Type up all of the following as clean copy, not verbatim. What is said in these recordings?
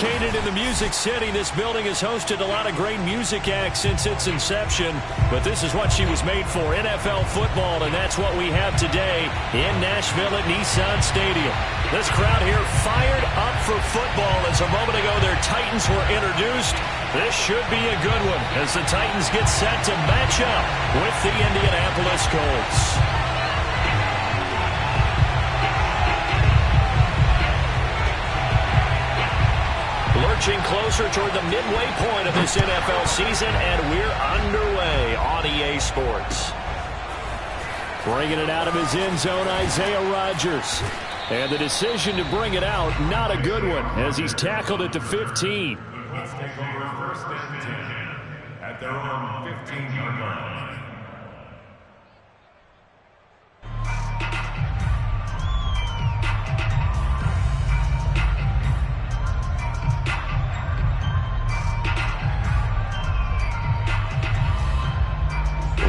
Located in the Music City, this building has hosted a lot of great music acts since its inception, but this is what she was made for, NFL football, and that's what we have today in Nashville at Nissan Stadium. This crowd here fired up for football as a moment ago their Titans were introduced. This should be a good one as the Titans get set to match up with the Indianapolis Colts. Lurching closer toward the midway point of this NFL season, and we're underway on EA Sports. Bringing it out of his end zone, Isaiah Rodgers. And the decision to bring it out, not a good one, as he's tackled at the 15. Let's take over first and 10 at their own 15-yard line.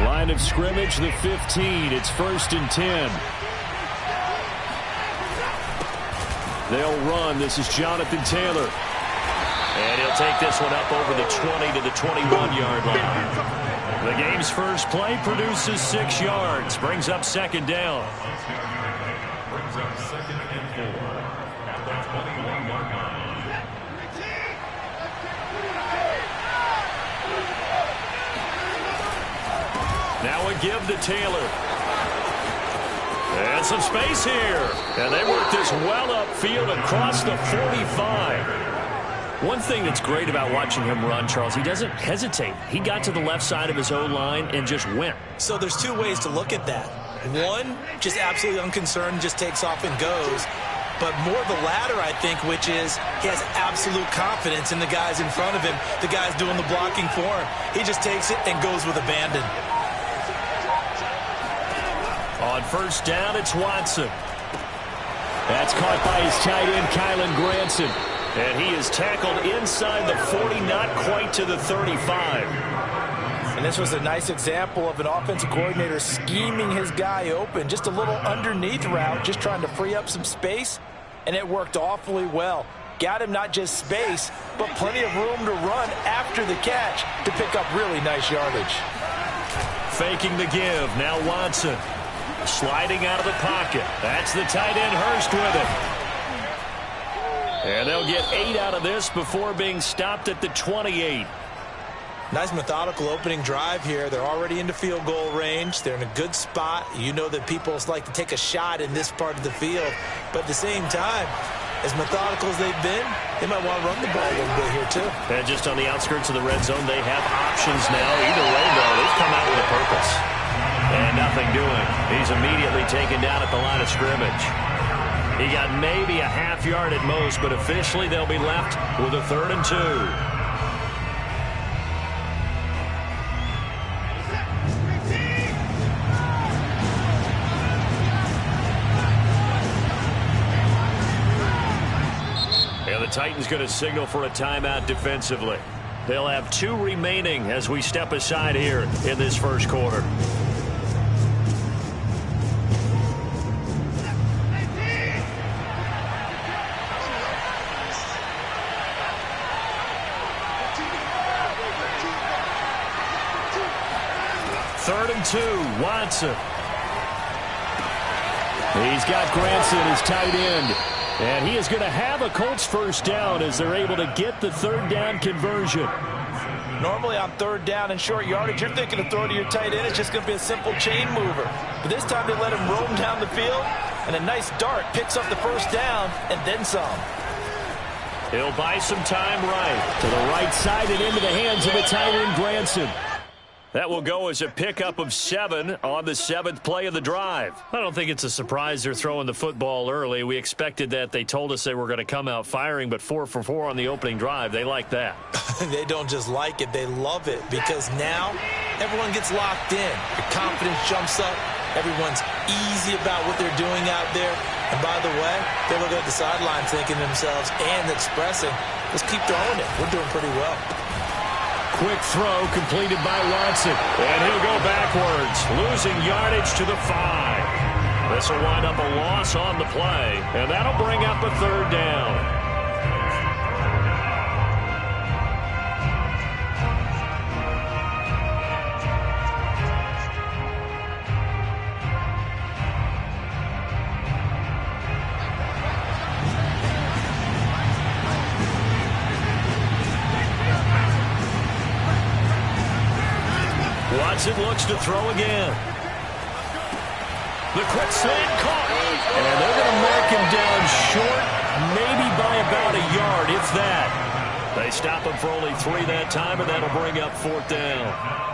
Line of scrimmage, the 15. It's first and 10. They'll run. This is Jonathan Taylor. And he'll take this one up over the 20 to the 21-yard line. The game's first play produces 6 yards. Brings up second down. Brings up second and 4 at the 21-yard line. Now a give to Taylor. And some space here. And they work this well upfield across the 45. One thing that's great about watching him run, Charles, he doesn't hesitate. He got to the left side of his own line and just went. So there's two ways to look at that. One, just absolutely unconcerned, just takes off and goes. But more the latter, I think, which is he has absolute confidence in the guys in front of him, the guys doing the blocking for him. He just takes it and goes with abandon. On first down, it's Watson. That's caught by his tight end, Kylen Granson. And he is tackled inside the 40, not quite to the 35. And this was a nice example of an offensive coordinator scheming his guy open. Just a little underneath route, just trying to free up some space. And it worked awfully well. Got him not just space, but plenty of room to run after the catch to pick up really nice yardage. Faking the give. Now Watson. Sliding out of the pocket. That's the tight end, Hurst, with it. And they'll get 8 out of this before being stopped at the 28. Nice methodical opening drive here. They're already into field goal range. They're in a good spot. You know that people like to take a shot in this part of the field. But at the same time, as methodical as they've been, they might want to run the ball a little bit here too. And just on the outskirts of the red zone, they have options now. Either way, though, they've come out with a purpose. And nothing doing. He's immediately taken down at the line of scrimmage. He got maybe a half yard at most, but officially they'll be left with a 3rd and 2. And the Titans going to signal for a timeout defensively. They'll have 2 remaining as we step aside here in this first quarter. Third and 2, Watson. He's got Granson, his tight end. And he is going to have a Colts first down as they're able to get the 3rd down conversion. Normally on 3rd down and short yardage, you're thinking of throw to your tight end. It's just going to be a simple chain mover. But this time they let him roam down the field, and a nice dart picks up the first down and then some. He'll buy some time right to the right side and into the hands of the tight end, Granson. That will go as a pickup of 7 on the 7th play of the drive. I don't think it's a surprise they're throwing the football early. We expected that. They told us they were going to come out firing, but 4 for 4 on the opening drive. They like that. They don't just like it, they love it, because now everyone gets locked in. Your confidence jumps up. Everyone's easy about what they're doing out there. And by the way, they look at the sideline thinking to themselves and expressing, let's keep throwing it. We're doing pretty well. Quick throw completed by Watson. And he'll go backwards, losing yardage to the 5. This will wind up a loss on the play, and that'll bring up a 3rd down. Johnson looks to throw again. The quick slant caught. And they're going to mark him down short, maybe by about a yard, if that. They stop him for only 3 that time, and that'll bring up 4th down.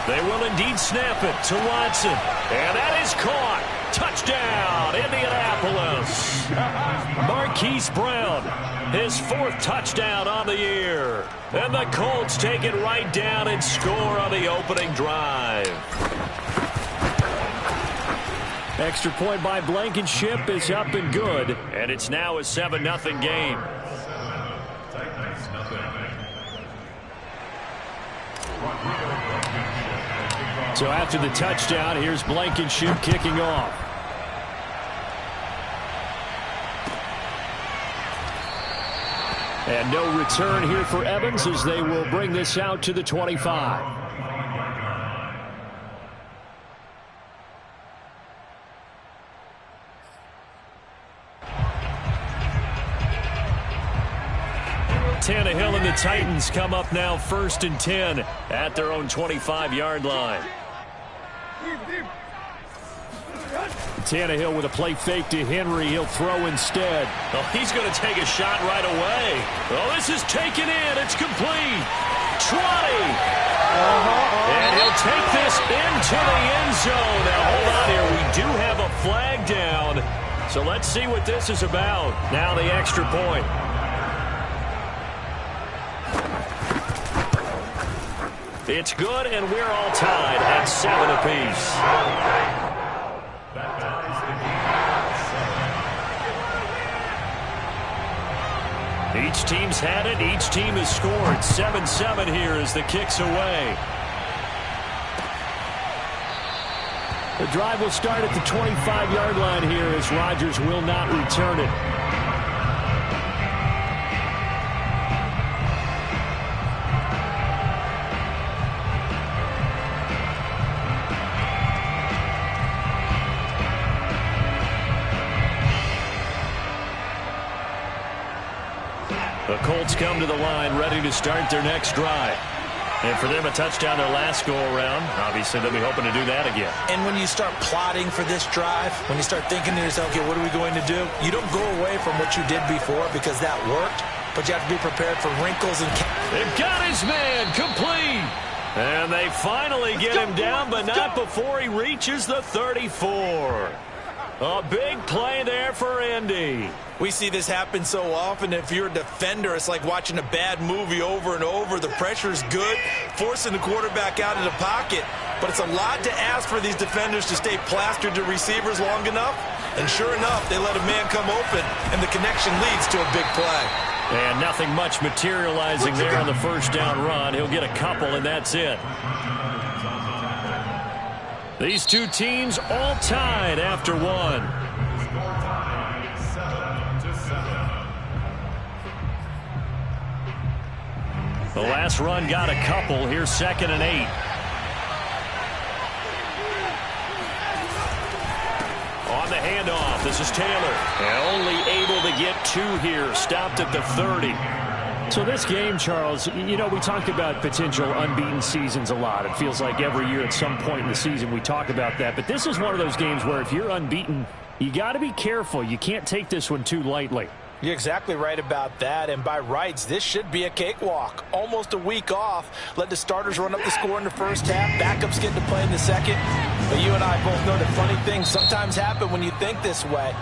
They will indeed snap it to Watson. And that is caught. Touchdown, Indianapolis. Marquise Brown, his 4th touchdown on the year. And the Colts take it right down and score on the opening drive. Extra point by Blankenship is up and good. And it's now a 7-0 game. So after the touchdown, here's Blankenship kicking off. And no return here for Evans as they will bring this out to the 25. Tannehill and the Titans come up now 1st and 10 at their own 25-yard line. Tannehill with a play fake to Henry. He'll throw instead. Oh, he's going to take a shot right away. Oh, this is taken in. It's complete. Trotty. And he'll take this into the end zone. Now, hold on here. We do have a flag down. So let's see what this is about. Now the extra point. It's good, and we're all tied at 7 apiece. Each team's had it. Each team has scored. 7-7 here as the kick's away. The drive will start at the 25-yard line here as Rodgers will not return it. The Colts come to the line ready to start their next drive. And for them, a touchdown their last go-around. Obviously, they'll be hoping to do that again. And when you start plotting for this drive, when you start thinking to yourself, okay, what are we going to do? You don't go away from what you did before because that worked, but you have to be prepared for wrinkles and... They've got his man complete. And they finally get him down, but not before he reaches the 34. A big play there for Indy. We see this happen so often. If you're a defender, it's like watching a bad movie over and over. The pressure's good, forcing the quarterback out of the pocket. But it's a lot to ask for these defenders to stay plastered to receivers long enough. And sure enough, they let a man come open, and the connection leads to a big play. And nothing much materializing there on the first down run. He'll get a couple, and that's it. These two teams all tied after one. The last run got a couple. Here's 2nd and 8. On the handoff, this is Taylor. And only able to get 2 here. Stopped at the 30. So this game, Charles, you know, we talked about potential unbeaten seasons a lot. It feels like every year at some point in the season we talk about that. But this is one of those games where if you're unbeaten, you got to be careful. You can't take this one too lightly. You're exactly right about that, and by rights, this should be a cakewalk. Almost a week off. Let the starters run up the score in the first half. Backups get to play in the second. But you and I both know that funny things sometimes happen when you think this way.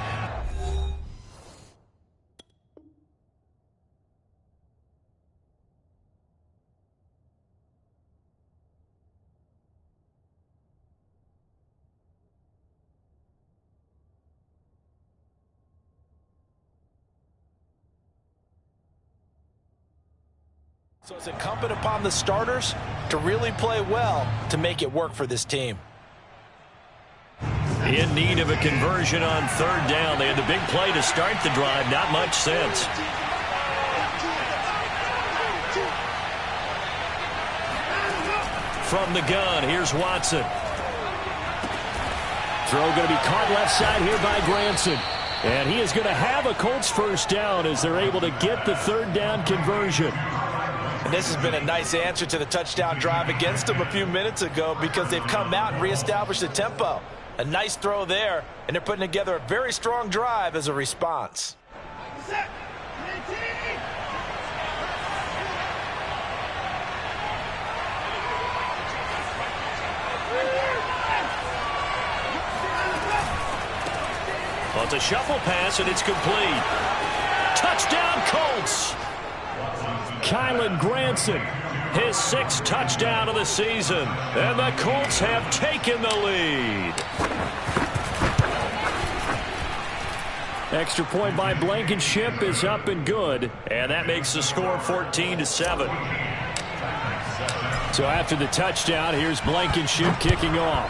So it's incumbent upon the starters to really play well to make it work for this team. In need of a conversion on third down. They had the big play to start the drive. Not much sense. From the gun, here's Watson. Throw going to be caught left side here by Granson. And he is going to have a Colts first down as they're able to get the third down conversion. And this has been a nice answer to the touchdown drive against them a few minutes ago because they've come out and reestablished the tempo. A nice throw there, and they're putting together a very strong drive as a response. Well, it's a shuffle pass, and it's complete. Touchdown, Colts! Kylen Granson, his 6th touchdown of the season. And the Colts have taken the lead. Extra point by Blankenship is up and good. And that makes the score 14-7. So after the touchdown, here's Blankenship kicking off.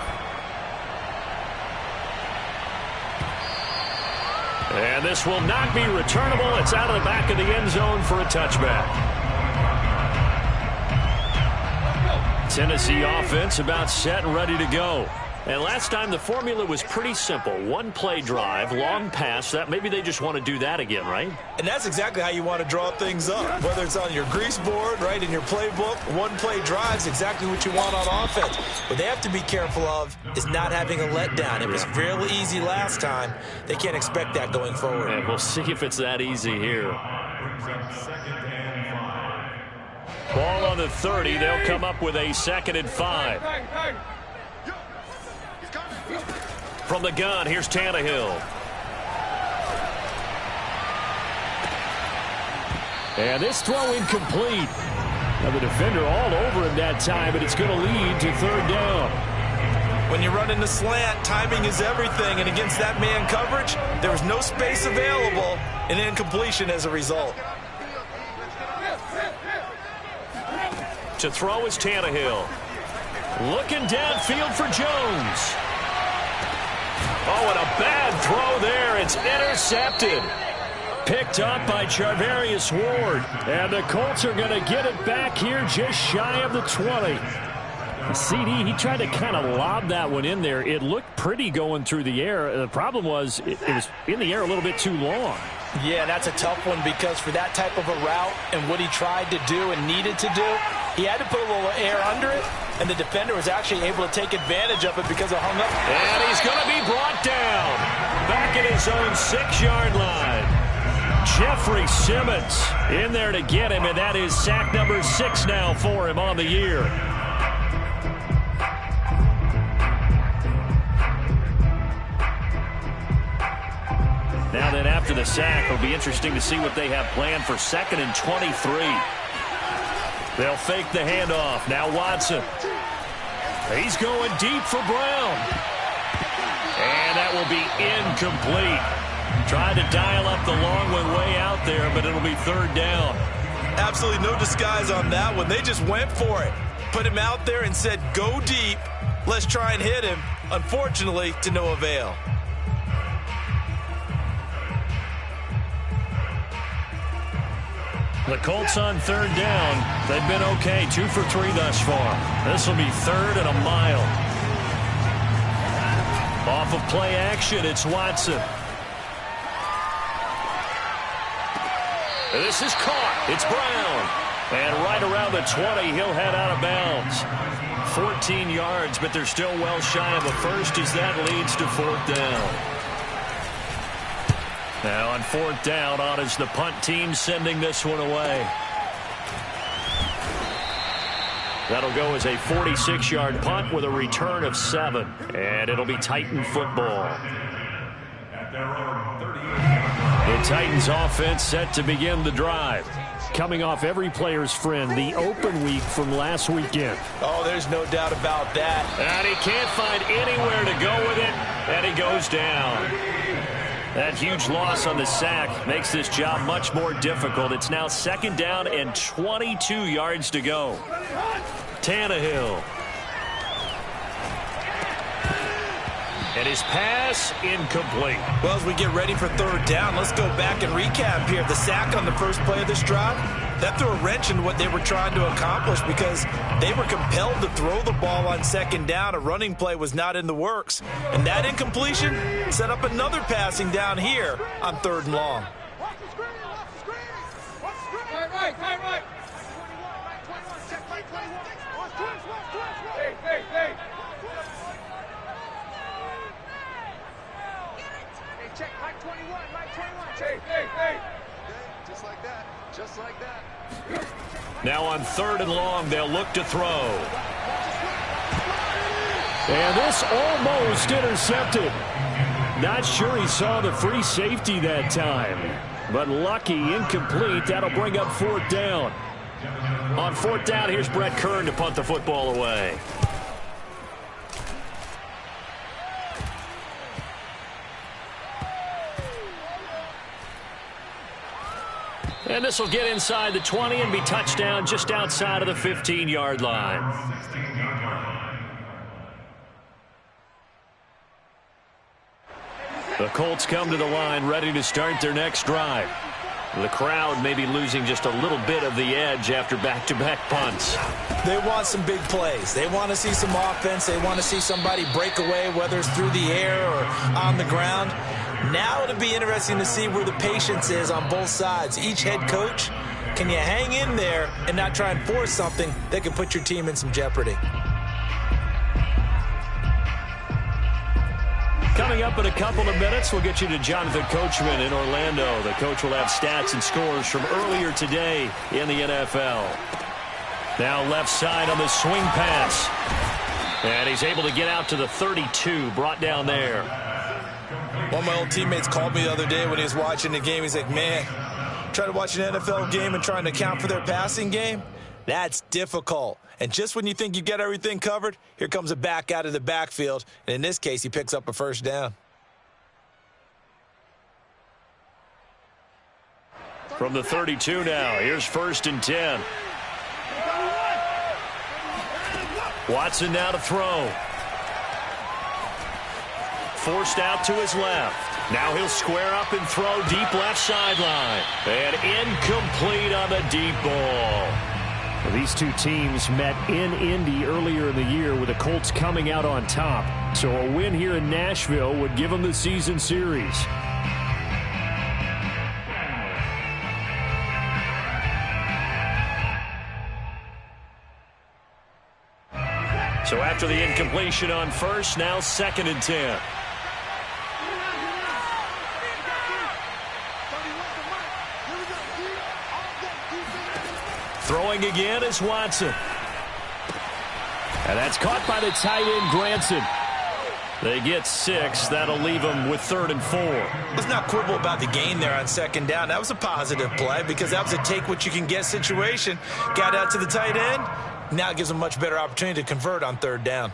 And this will not be returnable. It's out of the back of the end zone for a touchback. Tennessee offense about set and ready to go. And last time the formula was pretty simple. One play drive, long pass. That maybe they just want to do that again, right? And that's exactly how you want to draw things up. Whether it's on your grease board, right, in your playbook, one play drive is exactly what you want on offense. What they have to be careful of is not having a letdown. It was fairly easy last time. They can't expect that going forward. And we'll see if it's that easy here. Ball on the 30. They'll come up with a 2nd and 5. From the gun, here's Tannehill. And this throw incomplete. Now the defender all over him that time, but it's going to lead to third down. When you run in the slant, timing is everything, and against that man coverage, there was no space available, and incompletion as a result. To throw is Tannehill. Looking downfield for Jones. Oh, and a bad throw there. It's intercepted. Picked up by Charvarius Ward. And the Colts are going to get it back here just shy of the 20. The CD, he tried to kind of lob that one in there. It looked pretty going through the air. The problem was it was in the air a little bit too long. Yeah, that's a tough one because for that type of a route and what he tried to do and needed to do, he had to put a little air under it, and the defender was actually able to take advantage of it because it hung up. And he's going to be brought down back at his own 6-yard line. Jeffrey Simmons in there to get him, and that is sack number 6 now for him on the year. Now then, after the sack, it'll be interesting to see what they have planned for 2nd and 23. They'll fake the handoff. Now Watson. He's going deep for Brown. And that will be incomplete. Tried to dial up the long one way out there, but it'll be third down. Absolutely no disguise on that one. They just went for it. Put him out there and said, go deep. Let's try and hit him. Unfortunately, to no avail. The Colts on third down. They've been okay. 2 for 3 thus far. This will be 3rd and a mile. Off of play action, it's Watson. This is caught. It's Brown. And right around the 20, he'll head out of bounds. 14 yards, but they're still well shy of a first as that leads to 4th down. Now on 4th down, on is the punt team sending this one away. That'll go as a 46-yard punt with a return of 7. And it'll be Titan football. The Titans offense set to begin the drive. Coming off every player's friend, the open week from last weekend. Oh, there's no doubt about that. And he can't find anywhere to go with it, and he goes down. That huge loss on the sack makes this job much more difficult. It's now 2nd down and 22 yards to go. Tannehill. And his pass incomplete. Well, as we get ready for third down, let's go back and recap here. The sack on the first play of this drive, that threw a wrench into what they were trying to accomplish because they were compelled to throw the ball on second down. A running play was not in the works. And that incompletion set up another passing down here on third and long. Right. Hey. Check, right 21. Hey. Just like that. Now on third and long, they'll look to throw. And this almost intercepted. Not sure he saw the free safety that time. But lucky, incomplete. That'll bring up fourth down. On fourth down, here's Brett Kern to punt the football away. And this will get inside the 20 and be touchdown just outside of the 15-yard line. The Colts come to the line ready to start their next drive. The crowd may be losing just a little bit of the edge after back-to-back punts. They want some big plays. They want to see some offense. They want to see somebody break away, whether it's through the air or on the ground. Now it'll be interesting to see where the patience is on both sides. Each head coach, can you hang in there and not try and force something that could put your team in some jeopardy? Coming up in a couple of minutes, we'll get you to Jonathan Coachman in Orlando. The coach will have stats and scores from earlier today in the NFL. Now left side on the swing pass. And he's able to get out to the 32, brought down there. One of my old teammates called me the other day when he was watching the game. He's like, man, trying to watch an NFL game and trying to account for their passing game? That's difficult. And just when you think you get everything covered, here comes a back out of the backfield. And in this case, he picks up a first down. From the 32 now, here's 1st and 10. Watson now to throw. Forced out to his left. Now he'll square up and throw deep left sideline. And incomplete on the deep ball. Well, these two teams met in Indy earlier in the year with the Colts coming out on top. So a win here in Nashville would give them the season series. So after the incompletion on first, now 2nd and 10. Throwing again is Watson. And that's caught by the tight end, Granson. They get 6. That'll leave them with 3rd and 4. Let's not quibble about the gain there on 2nd down. That was a positive play because that was a take-what-you-can-get situation. Got out to the tight end. Now it gives them a much better opportunity to convert on 3rd down.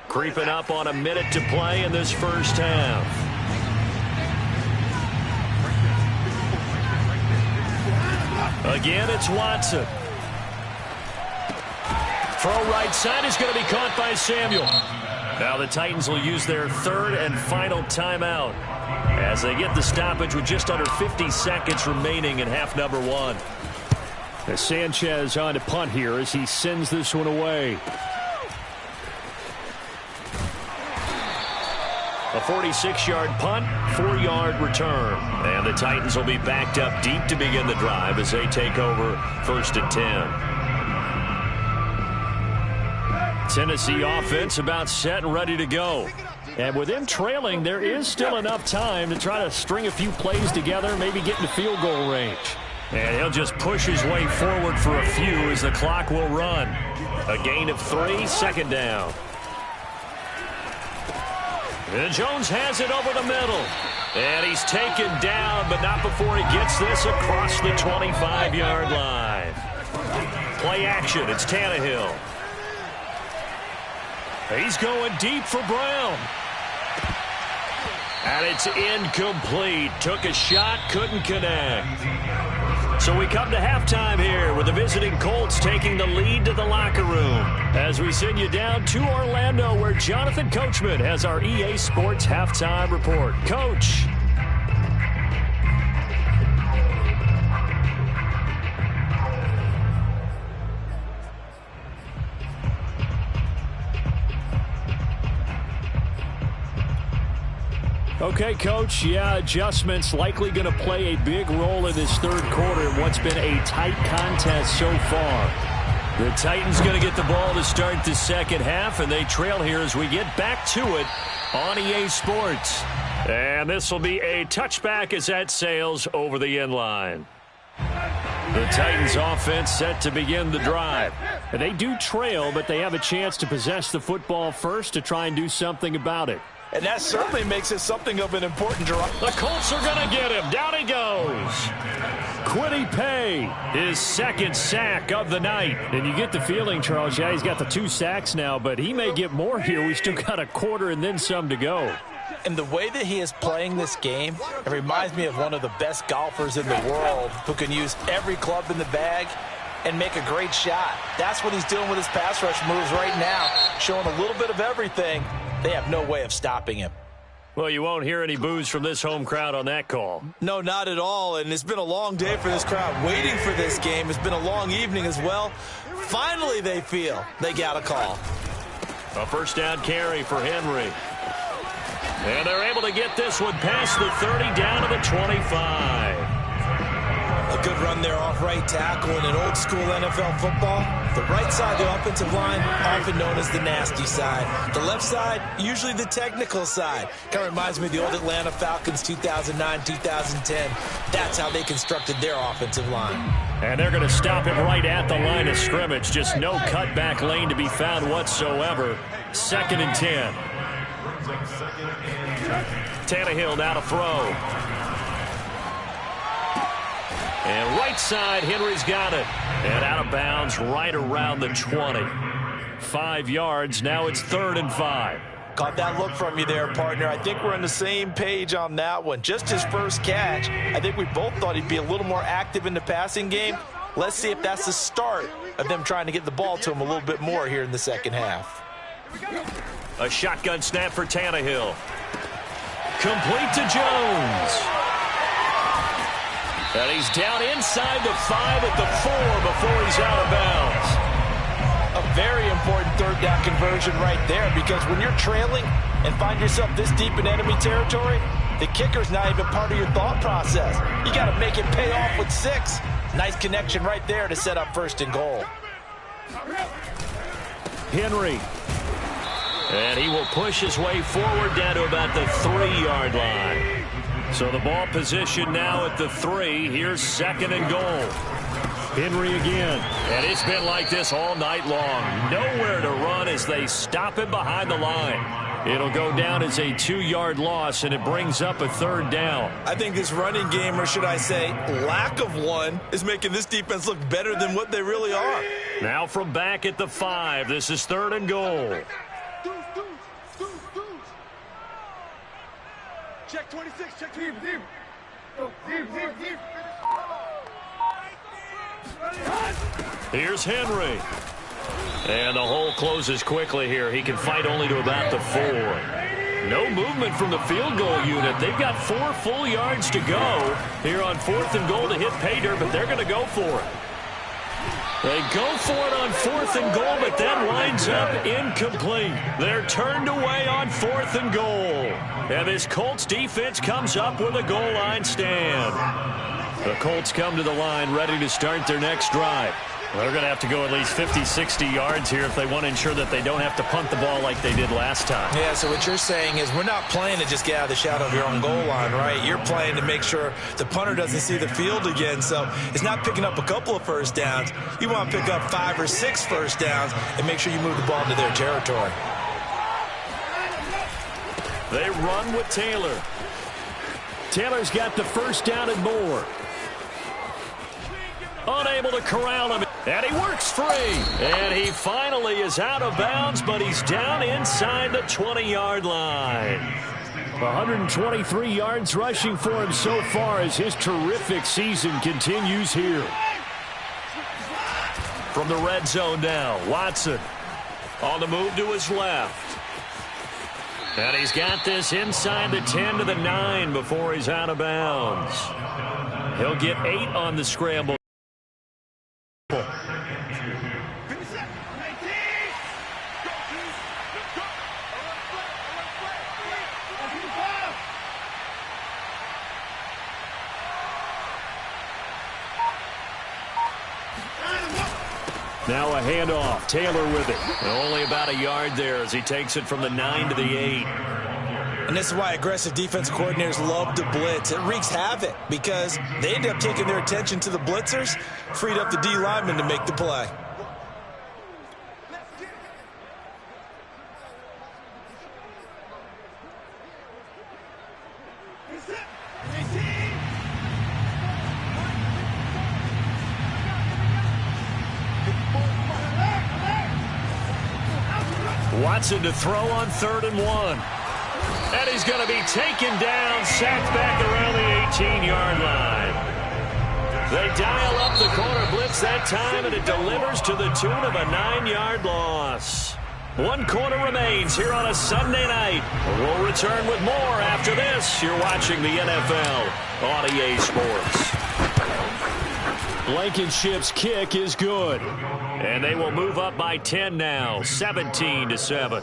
Creeping up on a minute to play in this first half. Again, it's Watson. Throw right side is going to be caught by Samuel. Now the Titans will use their 3rd and final timeout as they get the stoppage with just under 50 seconds remaining in half number 1. As Sanchez on to punt here as he sends this one away. A 46-yard punt, 4-yard return. And the Titans will be backed up deep to begin the drive as they take over 1st and 10. Tennessee offense about set and ready to go. And with them trailing, there is still enough time to try to string a few plays together, maybe get into field goal range. And he'll just push his way forward for a few as the clock will run. A gain of 3, 2nd down. And Jones has it over the middle. And he's taken down, but not before he gets this across the 25-yard line. Play action. It's Tannehill. He's going deep for Brown. And it's incomplete. Took a shot, couldn't connect. So we come to halftime here with the visiting Colts taking the lead to the locker room as we send you down to Orlando where Jonathan Coachman has our EA Sports halftime report. Coach. Okay, Coach, adjustments likely going to play a big role in this third quarter in what's been a tight contest so far. The Titans going to get the ball to start the second half, and they trail here as we get back to it on EA Sports. And this will be a touchback as that sails over the end line. The Titans offense set to begin the drive. And they do trail, but they have a chance to possess the football first to try and do something about it. And that certainly makes it something of an important drive. The Colts are going to get him. Down he goes. Kwity Paye, his second sack of the night. And you get the feeling, Charles, he's got the 2 sacks now, but he may get more here. We still got a quarter and then some to go. And the way that he is playing this game, it reminds me of one of the best golfers in the world who can use every club in the bag and make a great shot. That's what he's doing with his pass rush moves right now, showing a little bit of everything. They have no way of stopping him. Well, you won't hear any boos from this home crowd on that call. No, not at all, and it's been a long day for this crowd waiting for this game. It's been a long evening as well. Finally, they feel they got a call. A first down carry for Henry. And they're able to get this one past the 30 down to the 25. A good run there off right tackle in an old-school NFL football. The right side, the offensive line, often known as the nasty side. The left side, usually the technical side. Kind of reminds me of the old Atlanta Falcons 2009, 2010. That's how they constructed their offensive line. And they're going to stop him right at the line of scrimmage. Just no cutback lane to be found whatsoever. 2nd and 10. Tannehill now to throw. And right side, Henry's got it. And out of bounds right around the 20. 5 yards. Now it's 3rd and 5. Caught that look from you there, partner. I think we're on the same page on that one. Just his first catch. I think we both thought he'd be a little more active in the passing game. Let's see if that's the start of them trying to get the ball to him a little bit more here in the second half. A shotgun snap for Tannehill. Complete to Jones. And he's down inside the 5 at the 4 before he's out of bounds. A very important third down conversion right there, because when you're trailing and find yourself this deep in enemy territory, the kicker's not even part of your thought process. You got to make it pay off with 6. Nice connection right there to set up 1st and goal. Henry. And he will push his way forward down to about the 3-yard line. So the ball position now at the 3. Here's 2nd and goal. Henry again. And it's been like this all night long. Nowhere to run as they stop him behind the line. It'll go down as a 2-yard loss, and it brings up a 3rd down. I think this running game, or should I say lack of one, is making this defense look better than what they really are. Now from back at the 5. This is 3rd and goal. Check 26, check deep. Here's Henry. And the hole closes quickly here. He can fight only to about the 4. No movement from the field goal unit. They've got 4 full yards to go here on 4th and goal to hit pay dirt, but they're going to go for it. They go for it on 4th and goal, but that winds up incomplete. They're turned away on 4th and goal. And this Colts defense comes up with a goal line stand. The Colts come to the line ready to start their next drive. They're going to have to go at least 50, 60 yards here if they want to ensure that they don't have to punt the ball like they did last time. Yeah, so what you're saying is we're not playing to just get out of the shadow of your own goal line, right? You're playing to make sure the punter doesn't see the field again. So it's not picking up a couple of first downs. You want to pick up 5 or 6 first downs and make sure you move the ball into their territory. They run with Taylor. Taylor's got the first down and more. Unable to corral him. And he works free. And he finally is out of bounds, but he's down inside the 20-yard line. 123 yards rushing for him so far as his terrific season continues here. From the red zone now, Watson on the move to his left. And he's got this inside the 10 to the 9 before he's out of bounds. He'll get 8 on the scramble. Now a handoff. Taylor with it. Only about a yard there as he takes it from the 9 to the 8. And this is why aggressive defensive coordinators love to blitz. It wreaks havoc because they end up taking their attention to the blitzers, freed up the D lineman to make the play. Watson to throw on 3rd and 1. And he's going to be taken down, sacked back around the 18-yard line. They dial up the corner blitz that time, and it delivers to the tune of a 9-yard loss. 1 quarter remains here on a Sunday night. We'll return with more after this. You're watching the NFL on EA Sports. Blankenship's kick is good. And they will move up by 10 now, 17-7.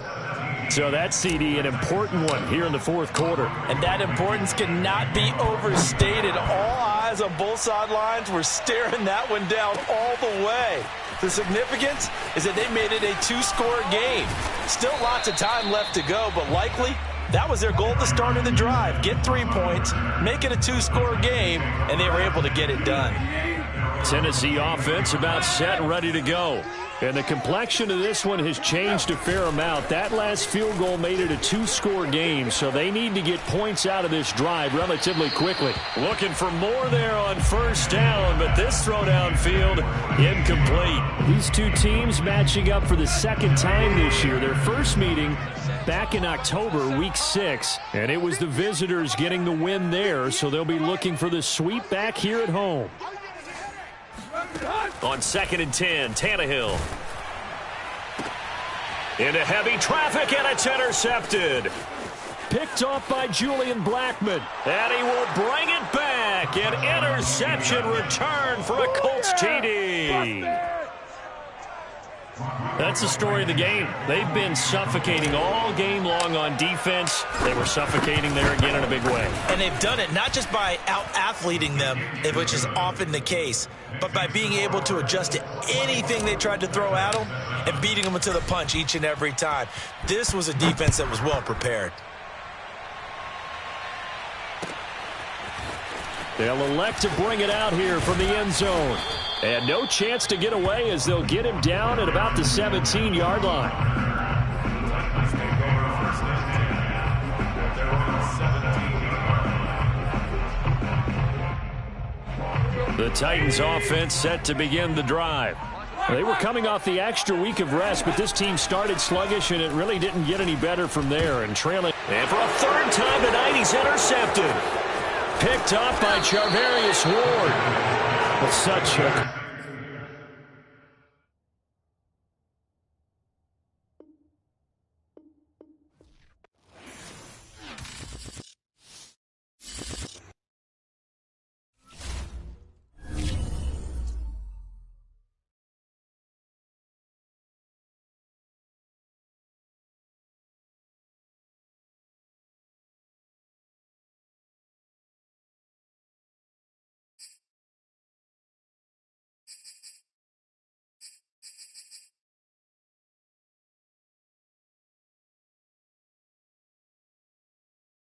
So that CD, an important one here in the 4th quarter. And that importance cannot be overstated. All eyes on both sidelines were staring that one down all the way. The significance is that they made it a 2-score game. Still lots of time left to go, but likely that was their goal at the start of the drive. Get 3 points, make it a 2-score game, and they were able to get it done. Tennessee offense about set and ready to go. And the complexion of this one has changed a fair amount. That last field goal made it a 2-score game, so they need to get points out of this drive relatively quickly. Looking for more there on 1st down, but this throw downfield incomplete. These two teams matching up for the 2nd time this year. Their first meeting back in October, week 6, and it was the visitors getting the win there, so they'll be looking for the sweep back here at home. On 2nd and 10, Tannehill. Into heavy traffic, and it's intercepted. Picked off by Julian Blackmon. And he will bring it back. An interception return for a Colts TD. That's the story of the game. They've been suffocating all game long on defense. They were suffocating there again in a big way. And they've done it not just by out-athleting them, which is often the case, but by being able to adjust to anything they tried to throw at them and beating them to the punch each and every time. This was a defense that was well prepared. They'll elect to bring it out here from the end zone. And no chance to get away as they'll get him down at about the 17-yard line. The Titans offense set to begin the drive. They were coming off the extra week of rest, but this team started sluggish, and it really didn't get any better from there. And trailing. And for a 3rd time tonight, he's intercepted. Picked up by Charvarius Ward. Well, such a